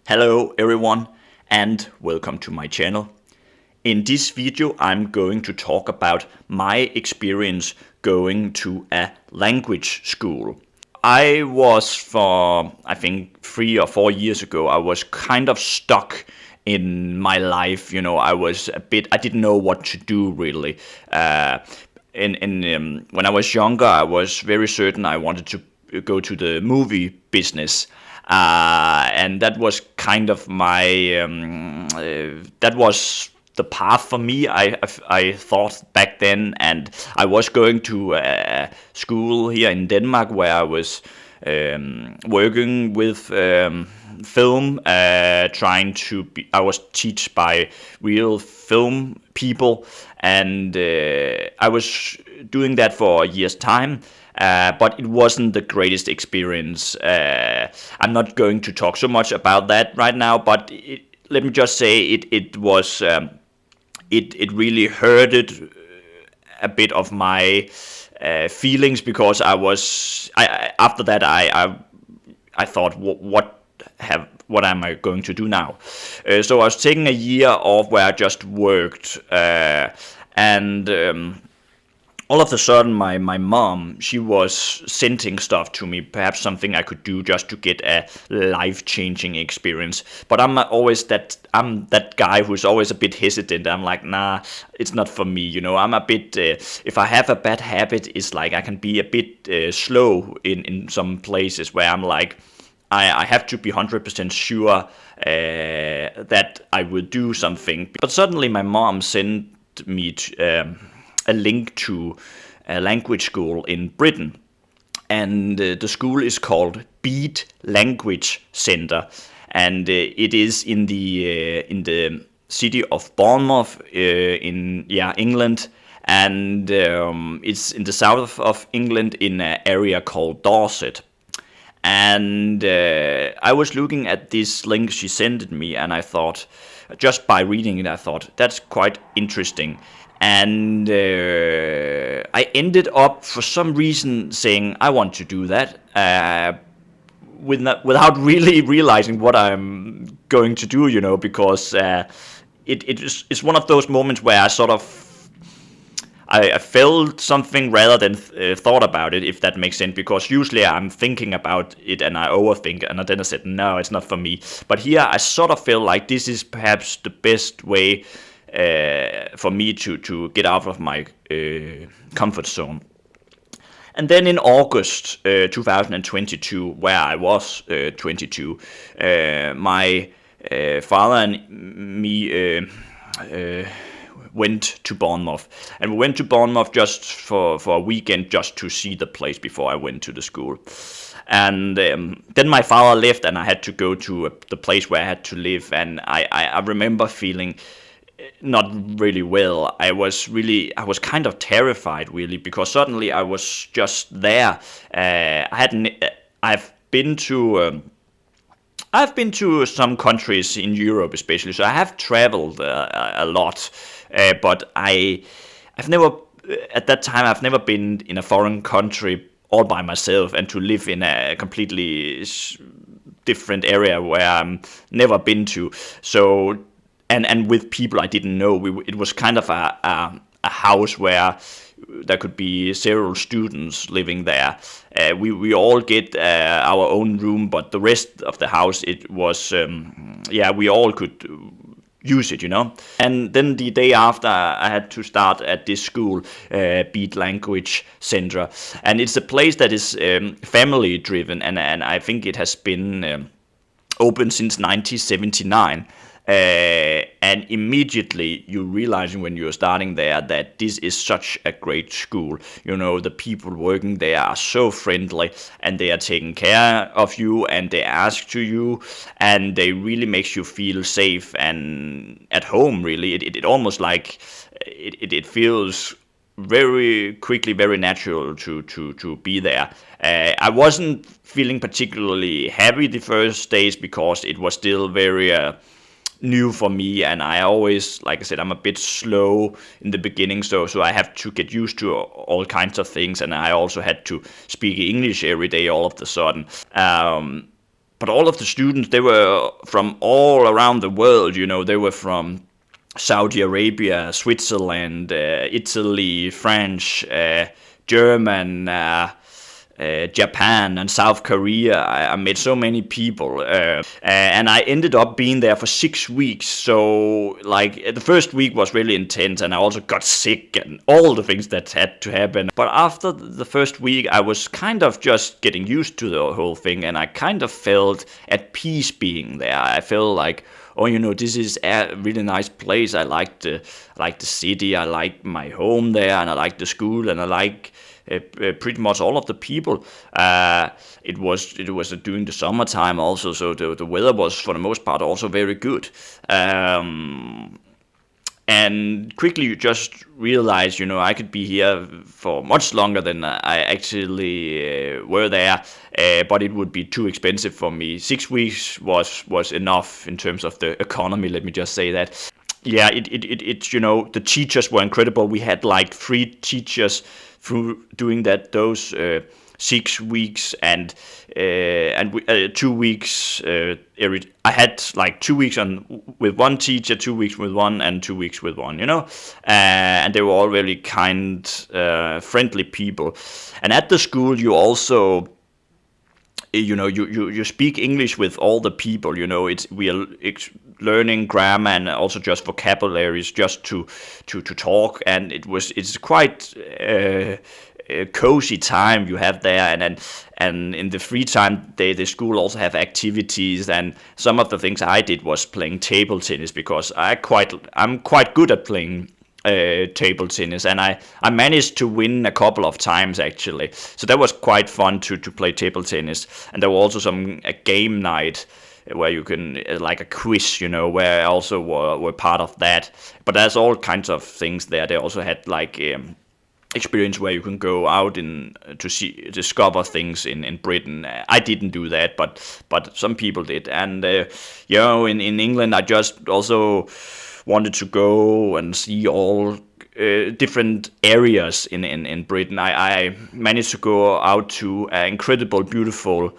Hello everyone and welcome to my channel. In this video I'm going to talk about my experience going to a language school. I was I think 3 or 4 years ago, I was kind of stuck in my life. I didn't know what to do really. When I was younger, I was very certain I wanted to go to the movie business. And that was kind of that was the path for me. I thought back then, and I was going to school here in Denmark where I was working with film, I was taught by real film people, and I was doing that for a year's time. But it wasn't the greatest experience. I'm not going to talk so much about that right now, but let me just say it was it really hurted a bit of my feelings, because after that I thought, what am I going to do now? So I was taking a year off where I just worked, and all of a sudden my mom, she was sending stuff to me, perhaps something I could do just to get a life-changing experience. But I'm that guy who's always a bit hesitant. I'm like, nah, it's not for me. I'm a bit, if I have a bad habit, it's like I can be a bit slow in some places where I'm like, I have to be 100% sure that I will do something. But suddenly my mom sent me a link to a language school in Britain, and the school is called Beet Language Centre, and it is in the city of Bournemouth in England, and it's in the south of England in an area called Dorset. And I was looking at this link she sent me, and I thought, just by reading it, I thought that's quite interesting. And I ended up, for some reason, saying I want to do that, without really realizing what I'm going to do, because it's one of those moments where I sort of I felt something rather than thought about it, if that makes sense, because usually I'm thinking about it and I overthink, and then I said, no, it's not for me. But here I sort of feel like this is perhaps the best way for me to get out of my comfort zone. And then in August 2022, where I was 22, my father and me went to Bournemouth. And we went to Bournemouth just for a weekend, just to see the place before I went to the school. And then my father left, and I had to go to the place where I had to live. And I remember feeling not really well. I was kind of terrified, really, because suddenly I was just there. I've been to some countries in Europe, especially, so I have traveled a lot, but I've never, at that time, I've never been in a foreign country all by myself, and to live in a completely different area where I've never been to. So, and with people I didn't know. It was kind of a house where there could be several students living there. We all get our own room, but the rest of the house, it was, we all could use it. And then the day after, I had to start at this school, Beet Language Centre. And it's a place that is family driven, and I think it has been open since 1979. And immediately you realizing when you're starting there that this is such a great school. The people working there are so friendly, and they are taking care of you, and they ask to you, and they really makes you feel safe and at home, really. It almost like it feels very quickly, very natural to be there. I wasn't feeling particularly happy the first days, because it was still very new for me, and I always, like I said, I'm a bit slow in the beginning, so I have to get used to all kinds of things, and I also had to speak English every day all of a sudden. but all of the students, they were from all around the world. They were from Saudi Arabia, Switzerland, Italy, French, German, Japan, and South Korea. I met so many people, and I ended up being there for 6 weeks. So, like, the first week was really intense, and I also got sick and all the things that had to happen. But after the first week, I was kind of just getting used to the whole thing, and I kind of felt at peace being there. I felt like, oh, this is a really nice place. I like the city. I like my home there, and I like the school, and I like pretty much all of the people. It was during the summertime also, so the weather was for the most part also very good. And quickly you just realize, I could be here for much longer than I actually were there, but it would be too expensive for me. 6 weeks was enough in terms of the economy, let me just say that. Yeah, it's the teachers were incredible. We had like 3 teachers through doing those 6 weeks, and 2 weeks I had like 2 weeks with one teacher, 2 weeks with one, and 2 weeks with one, and they were all really kind, friendly people. And at the school you also you speak English with all the people. We are learning grammar and also just vocabularies just to talk, and it's quite a cozy time you have there. And in the free time, the school also have activities, and some of the things I did was playing table tennis, because I'm quite good at playing table tennis, and I managed to win a couple of times actually. So that was quite fun to play table tennis. And there was also a game night where you can like a quiz, where I also were part of that. But there's all kinds of things there. They also had like experience where you can go out to discover things in Britain. I didn't do that, but some people did. And in England, I just also wanted to go and see all different areas in Britain. I managed to go out to an incredible, beautiful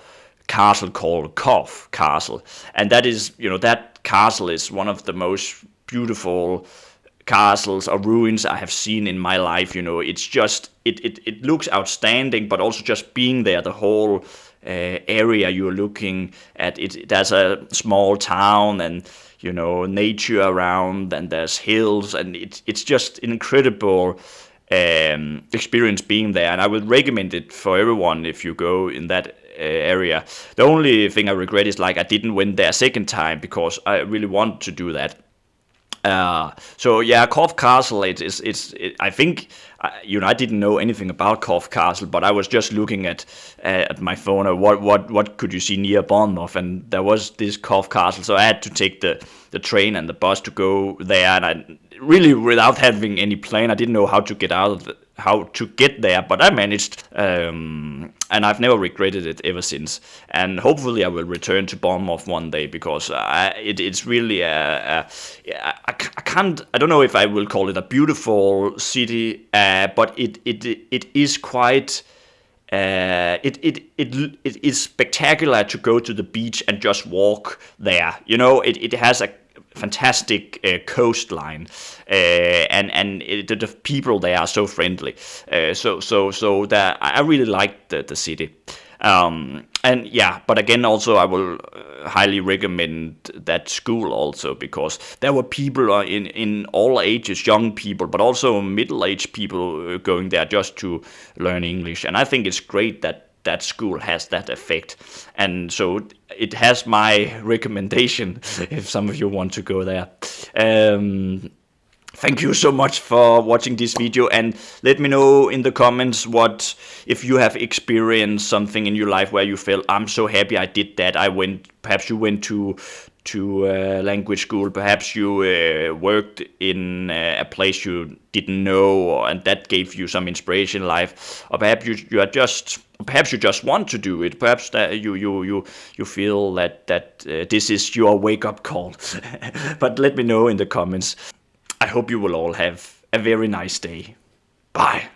castle called Cove Castle, and that is, that castle is one of the most beautiful castles or ruins I have seen in my life. It's just it looks outstanding, but also just being there, the whole area you're looking at. There's a small town, and nature around, and there's hills, and it's just an incredible experience being there. And I would recommend it for everyone if you go in that area. The only thing I regret is like I didn't went there a second time, because I really want to do that. So yeah, Cove Castle. I think I didn't know anything about Cove Castle, but I was just looking at my phone. What could you see near Bournemouth, and there was this Cove Castle. So I had to take the train and the bus to go there, and I really, without having any plan, I didn't know how to get there, but I managed, and I've never regretted it ever since. And hopefully I will return to Bournemouth one day, because it's really I don't know if I will call it a beautiful city, but it is quite. It is spectacular to go to the beach and just walk there. It has a fantastic coastline, and the people there are so friendly. So that I really like the city. And yeah, but again, also I will highly recommend that school also, because there were people in all ages, young people, but also middle-aged people going there just to learn English. And I think it's great that school has that effect. And so it has my recommendation if some of you want to go there. Thank you so much for watching this video, and let me know in the comments if you have experienced something in your life where you felt, I'm so happy I did that. Perhaps you went to language school, perhaps you worked in a place you didn't know, and that gave you some inspiration in life, or perhaps you just want to do it. Perhaps that you feel that this is your wake-up call. But let me know in the comments. I hope you will all have a very nice day. Bye.